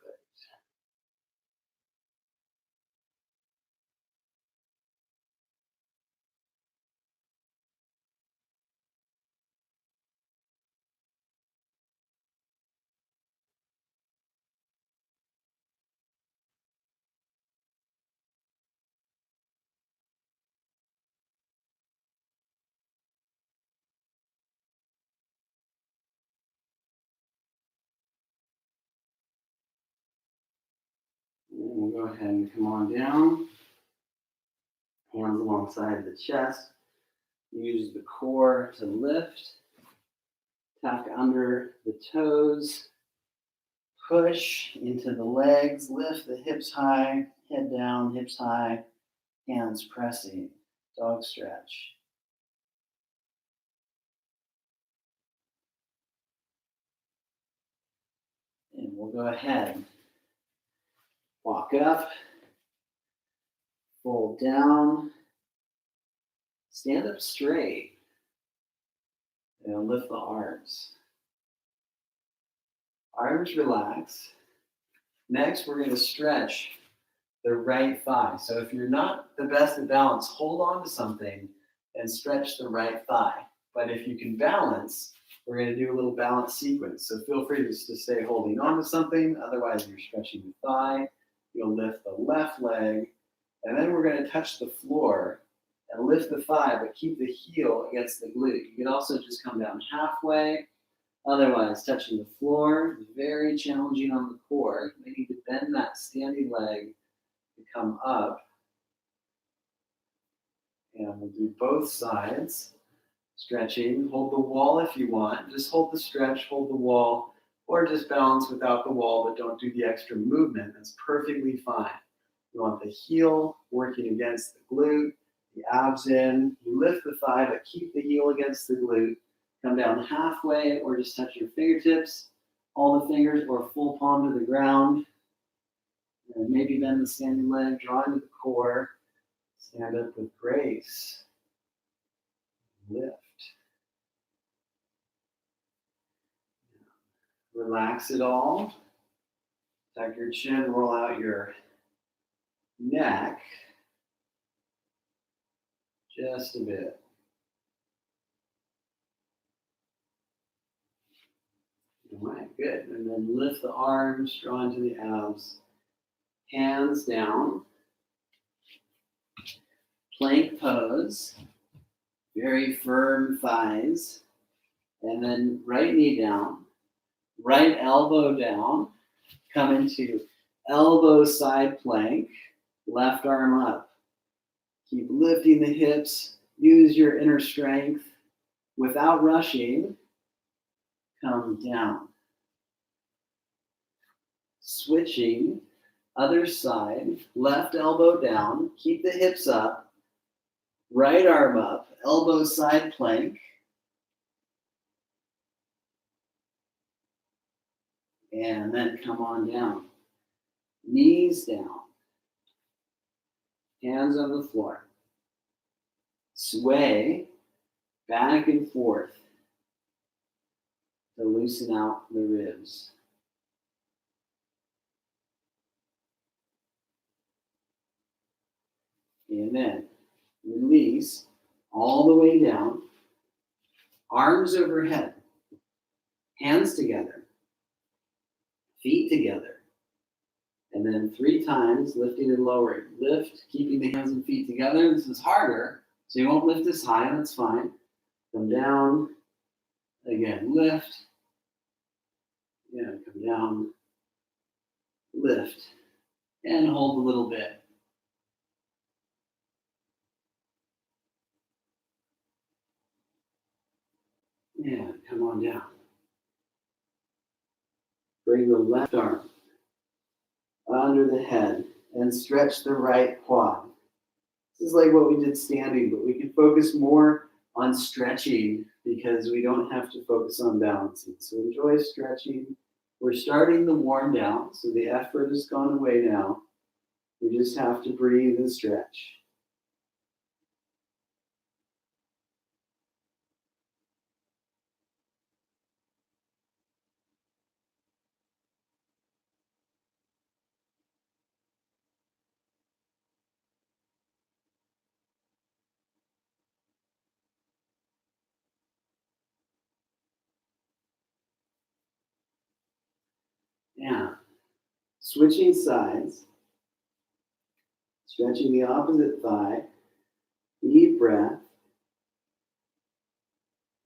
And we'll go ahead and come on down. Hands alongside the chest. Use the core to lift. Tuck under the toes. Push into the legs. Lift the hips high. Head down, hips high. Hands pressing. Dog stretch. And we'll go ahead. Walk up. Fold down. Stand up straight. And lift the arms. Arms relax. Next, we're going to stretch the right thigh. So if you're not the best at balance, hold on to something and stretch the right thigh. But if you can balance, we're going to do a little balance sequence. So feel free to stay holding on to something. Otherwise, you're stretching the thigh. You'll lift the left leg. And then we're going to touch the floor and lift the thigh, but keep the heel against the glute. You can also just come down halfway. Otherwise, touching the floor is very challenging on the core. You need to bend that standing leg to come up. And we'll do both sides. Stretching. Hold the wall if you want. Just hold the stretch, hold the wall, or just balance without the wall, but don't do the extra movement. That's perfectly fine. You want the heel working against the glute, the abs in. You lift the thigh, but keep the heel against the glute. Come down halfway or just touch your fingertips, all the fingers, or full palm to the ground. And maybe bend the standing leg, draw into the core. Stand up with grace. Lift. Relax it all. Tuck your chin, roll out your neck. Just a bit. Good. And then lift the arms, draw into the abs. Hands down. Plank pose. Very firm thighs. And then right knee down. Right elbow down. Come into elbow side plank. Left arm up. Keep lifting the hips. Use your inner strength. Without rushing, come down. Switching, other side, left elbow down, keep the hips up, right arm up, elbow side plank. And then come on down. Knees down. Hands on the floor. Sway back and forth to loosen out the ribs. And then release all the way down, arms overhead, hands together, feet together. And then 3 times, lifting and lowering. Lift, keeping the hands and feet together. This is harder, so you won't lift as high, that's fine. Come down, again, lift. Again, come down, lift, and hold a little bit. And come on down. Bring the left arm under the head and stretch the right quad. This is like what we did standing, but we can focus more on stretching because we don't have to focus on balancing. So enjoy stretching. We're starting the warm down, so the effort has gone away now. We just have to breathe and stretch. Yeah. Switching sides. Stretching the opposite thigh. Deep breath.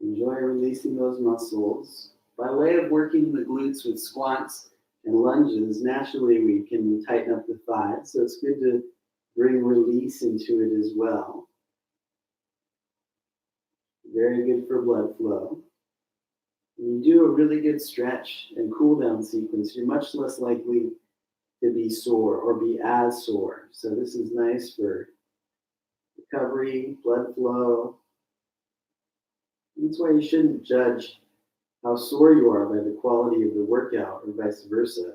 Enjoy releasing those muscles. By way of working the glutes with squats and lunges, naturally we can tighten up the thighs. So it's good to bring release into it as well. Very good for blood flow. When you do a really good stretch and cool down sequence, you're much less likely to be sore or be as sore. So this is nice for recovery, blood flow. That's why you shouldn't judge how sore you are by the quality of the workout or vice versa.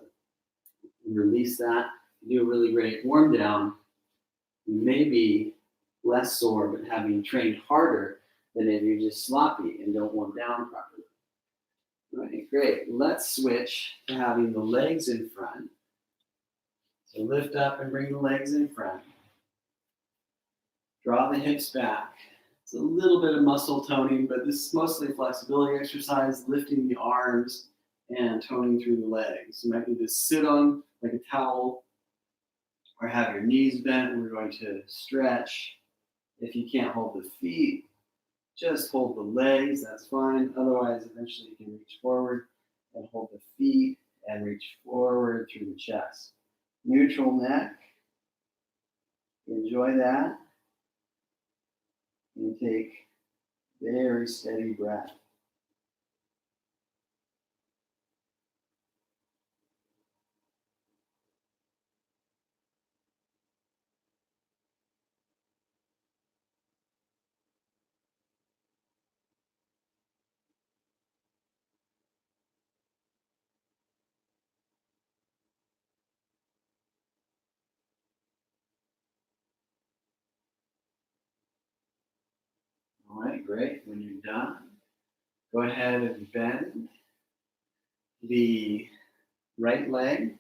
You release that, you do a really great warm down. You may be less sore, but having trained harder than if you're just sloppy and don't warm down properly. All right, great. Let's switch to having the legs in front. So lift up and bring the legs in front. Draw the hips back. It's a little bit of muscle toning, but this is mostly flexibility exercise, lifting the arms and toning through the legs. You might need to sit on like a towel or have your knees bent. We're going to stretch. If you can't hold the feet, just hold the legs, that's fine. Otherwise, eventually you can reach forward and hold the feet and reach forward through the chest. Neutral neck. Enjoy that. And take very steady breath. All right, great. When you're done, go ahead and bend the right leg,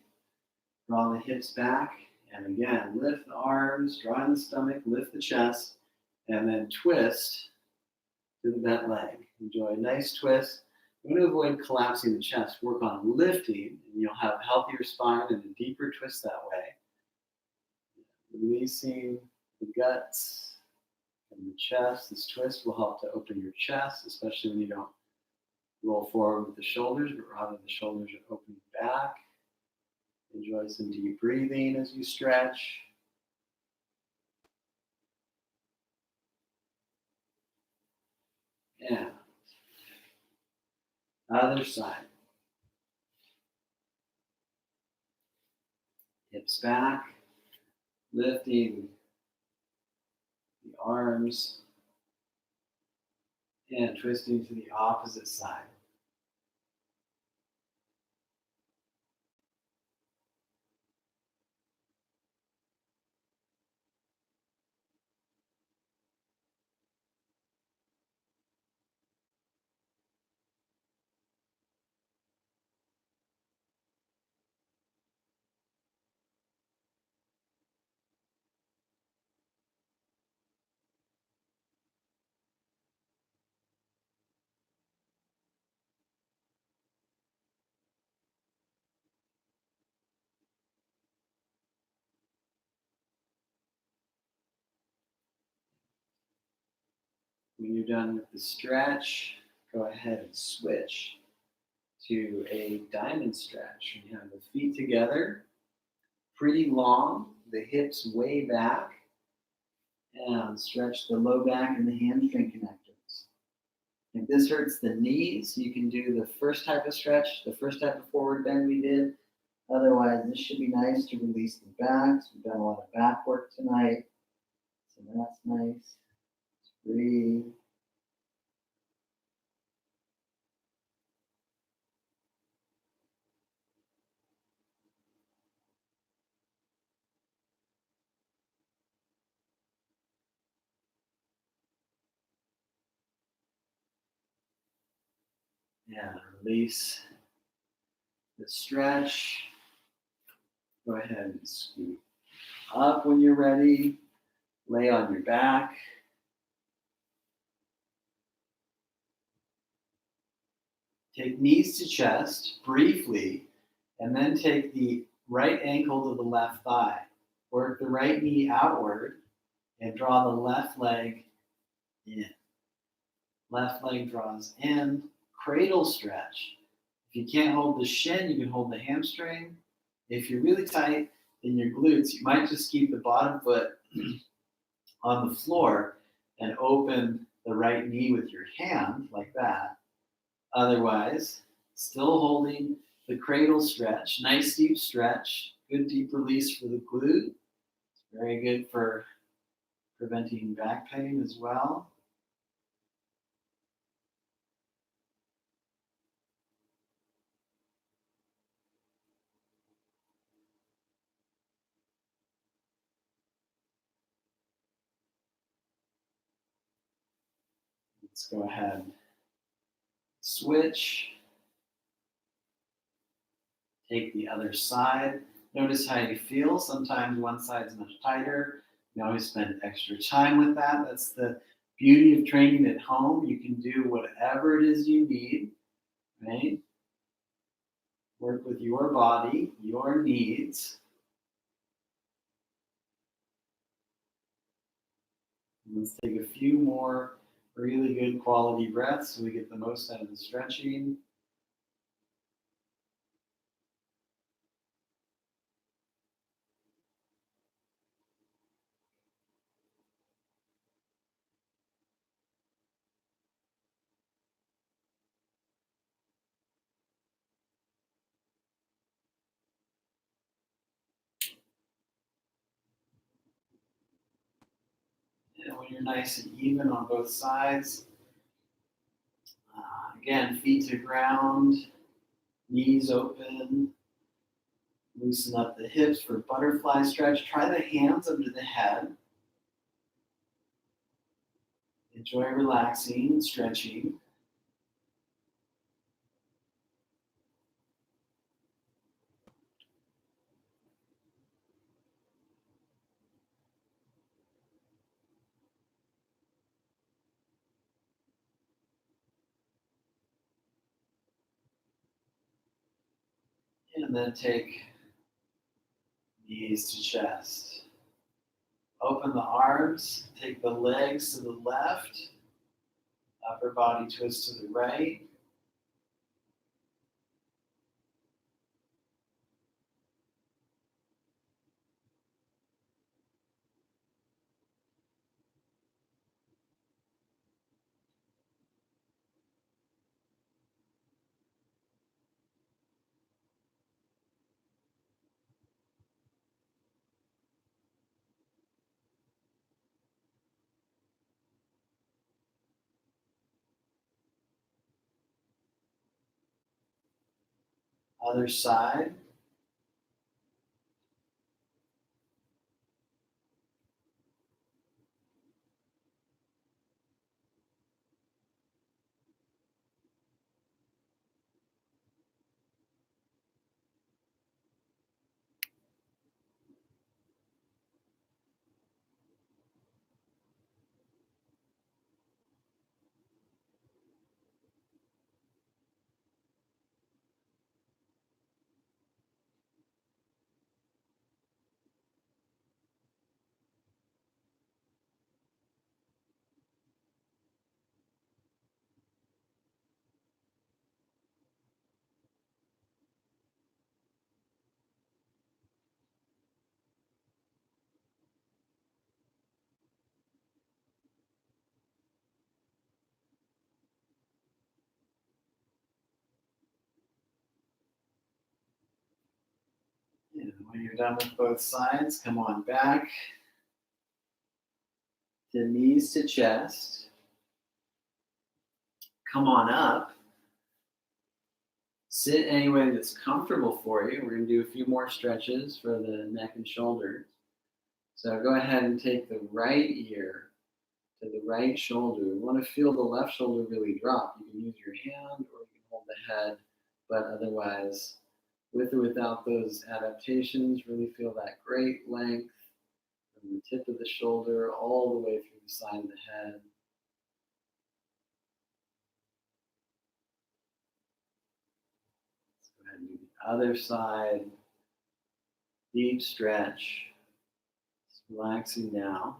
draw the hips back, and again, lift the arms, draw in the stomach, lift the chest, and then twist to the bent leg. Enjoy a nice twist. You want to avoid collapsing the chest. Work on lifting, and you'll have a healthier spine and a deeper twist that way. Releasing the guts and the chest. This twist will help to open your chest, especially when you don't roll forward with the shoulders, but rather the shoulders are opening back. Enjoy some deep breathing as you stretch. Yeah. Other side. Hips back, lifting the arms, and twisting to the opposite side. When you're done with the stretch, go ahead and switch to a diamond stretch. You have the feet together, pretty long, the hips way back, and stretch the low back and the hamstring connectors. If this hurts the knees, you can do the first type of stretch, the first type of forward bend we did. Otherwise, this should be nice to release the back. So we've done a lot of back work tonight. So that's nice. Breathe. And release the stretch. Go ahead and scoot up when you're ready. Lay on your back. Take knees to chest briefly, and then take the right ankle to the left thigh. Work the right knee outward and draw the left leg in. Left leg draws in. Cradle stretch. If you can't hold the shin, you can hold the hamstring. If you're really tight in your glutes, you might just keep the bottom foot on the floor and open the right knee with your hand like that. Otherwise, still holding the cradle stretch. Nice deep stretch. Good deep release for the glute. Very good for preventing back pain as well. Let's go ahead. Switch. Take the other side. Notice how you feel. Sometimes one side's much tighter. You always spend extra time with that. That's the beauty of training at home. You can do whatever it is you need, right? Work with your body, your needs. Let's take a few more really good quality breaths so we get the most out of the stretching. And when you're nice and even on both sides, again, feet to ground, knees open, loosen up the hips for butterfly stretch. Try the hands under the head. Enjoy relaxing and stretching. And then take knees to chest. Open the arms, take the legs to the left, upper body twist to the right. Other side. And when you're done with both sides, come on back to knees to chest. Come on up. Sit any way that's comfortable for you. We're going to do a few more stretches for the neck and shoulders. So go ahead and take the right ear to the right shoulder. We want to feel the left shoulder really drop. You can use your hand or you can hold the head, but otherwise, with or without those adaptations, really feel that great length from the tip of the shoulder all the way through the side of the head. Let's go ahead and do the other side. Deep stretch. Just relaxing now.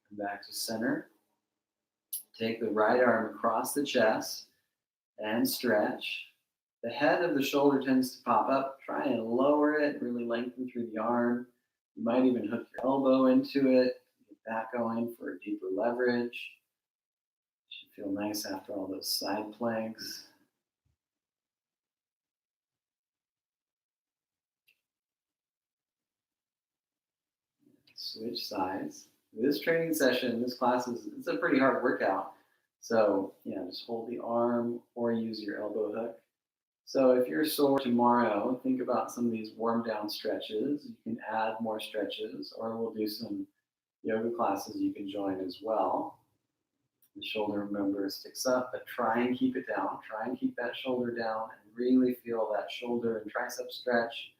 Come back to center. Take the right arm across the chest and stretch. The head of the shoulder tends to pop up. Try and lower it, really lengthen through the arm. You might even hook your elbow into it. Get that going for a deeper leverage. Should feel nice after all those side planks. Switch sides. This training session, this class it's a pretty hard workout. So yeah, just hold the arm or use your elbow hook. So if you're sore tomorrow, think about some of these warm down stretches. You can add more stretches, or we'll do some yoga classes you can join as well. The shoulder, remember, sticks up, but try and keep it down. Try and keep that shoulder down and really feel that shoulder and tricep stretch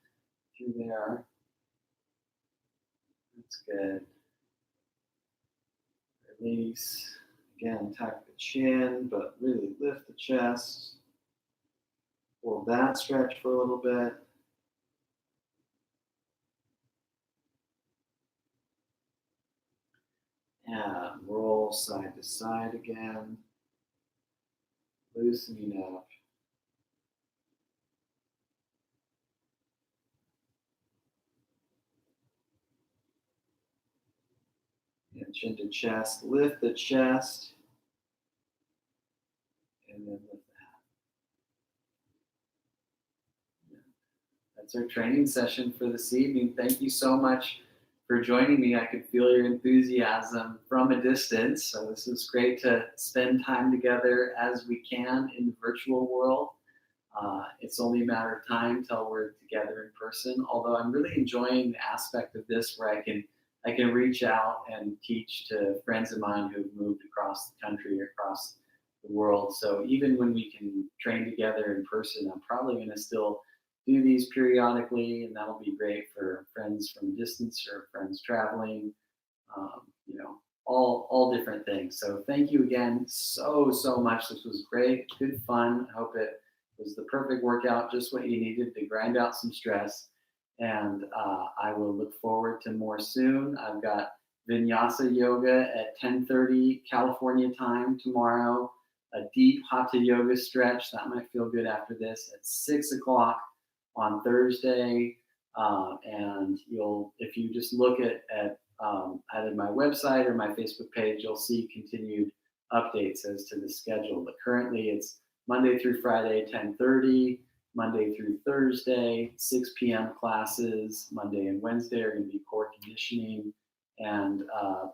through there. That's good. Release. Again, tuck the chin, but really lift the chest. Hold that stretch for a little bit. And roll side to side again. Loosening up. And chin to chest. Lift the chest. And then lift the head. That's our training session for this evening. Thank you so much for joining me. I could feel your enthusiasm from a distance. So this is great to spend time together as we can in the virtual world. It's only a matter of time till we're together in person. Although I'm really enjoying the aspect of this where I can reach out and teach to friends of mine who've moved across the country, across the world. So even when we can train together in person, I'm probably going to still do these periodically, and that'll be great for friends from distance or friends traveling. You know, all different things. So thank you again so much. This was great, good fun. I hope it was the perfect workout, just what you needed to grind out some stress. And I will look forward to more soon. I've got Vinyasa yoga at 10:30 California time tomorrow. A deep hatha yoga stretch that might feel good after this at 6 o'clock on Thursday. And if you just look at either my website or my Facebook page, you'll see continued updates as to the schedule. But currently it's Monday through Friday, 10:30, Monday through Thursday, 6 p.m. classes. Monday and Wednesday are going to be core conditioning. And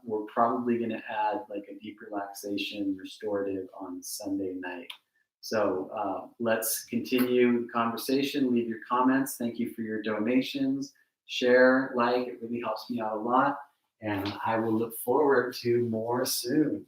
we're probably going to add like a deep relaxation restorative on Sunday night. So let's continue the conversation. Leave your comments. Thank you for your donations. Share, like, it really helps me out a lot. And I will look forward to more soon.